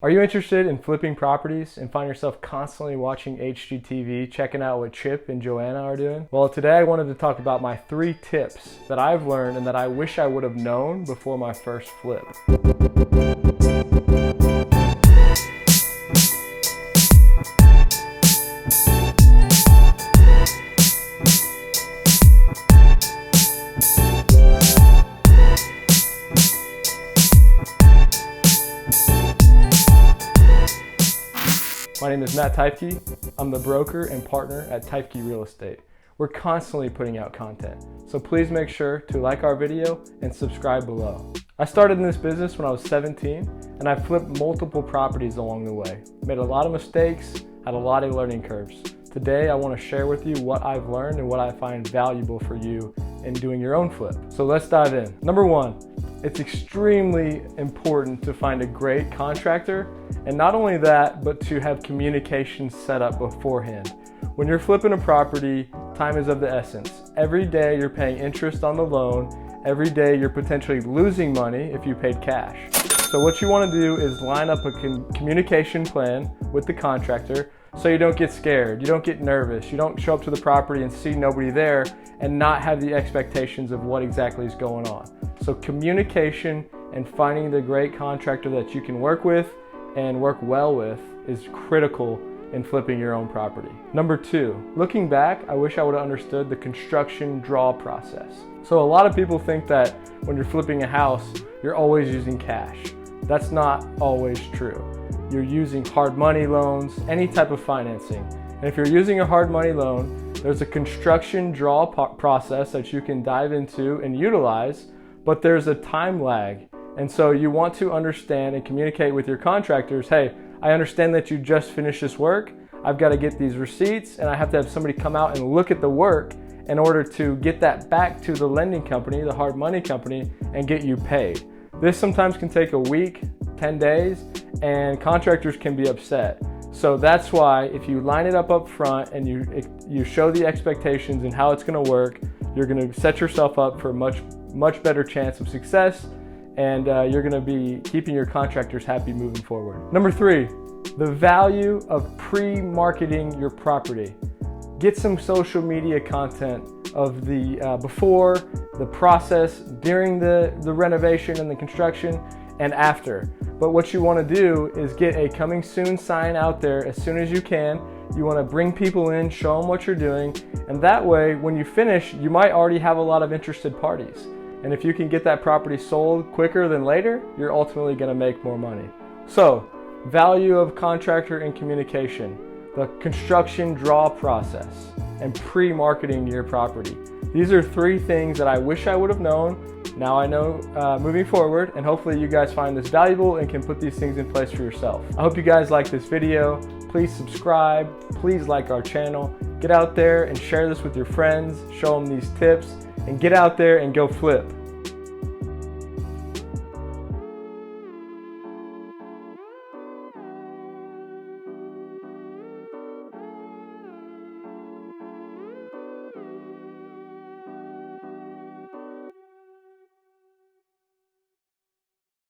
Are you interested in flipping properties and find yourself constantly watching HGTV, checking out what Chip and Joanna are doing? Well, today I wanted to talk about my 3 tips that I've learned and that I wish I would have known before my first flip. My name is Matt Teifke. I'm the broker and partner at Teifke Real Estate. We're constantly putting out content, so please make sure to like our video and subscribe below. I started in this business when I was 17, and I flipped multiple properties along the way. Made a lot of mistakes, had a lot of learning curves. Today I want to share with you what I've learned and what I find valuable for you in doing your own flip. So let's dive in. Number 1, it's extremely important to find a great contractor, and not only that, but to have communication set up beforehand. When you're flipping a property, time is of the essence. Every day you're paying interest on the loan. Every day you're potentially losing money if you paid cash. So what you want to do is line up a communication plan with the contractor so you don't get scared, you don't get nervous, you don't show up to the property and see nobody there and not have the expectations of what exactly is going on. So communication and finding the great contractor that you can work with and work well with is critical in flipping your own property. Number 2, looking back, I wish I would have understood the construction draw process. So a lot of people think that when you're flipping a house, you're always using cash. That's not always true. You're using hard money loans, any type of financing. And if you're using a hard money loan, there's a construction draw process that you can dive into and utilize, but there's a time lag. And so you want to understand and communicate with your contractors, hey, I understand that you just finished this work. I've got to get these receipts and I have to have somebody come out and look at the work in order to get that back to the lending company, the hard money company, and get you paid. This sometimes can take a week, 10 days, and contractors can be upset. So that's why if you line it up front and you show the expectations and how it's going to work, you're going to set yourself up for a much better chance of success, and you're going to be keeping your contractors happy moving forward. Number 3, the value of pre-marketing your property. Get some social media content of the before, the process, during the renovation and the construction, and after. But what you want to do is get a coming soon sign out there as soon as you can. You want to bring people in, show them what you're doing, and that way when you finish, you might already have a lot of interested parties. And if you can get that property sold quicker than later, you're ultimately going to make more money. So, value of contractor and communication, the construction draw process, and pre-marketing your property. These are 3 things that I wish I would have known. Now I know moving forward, and hopefully you guys find this valuable and can put these things in place for yourself. I hope you guys like this video. Please subscribe, please like our channel. Get out there and share this with your friends, show them these tips, and get out there and go flip.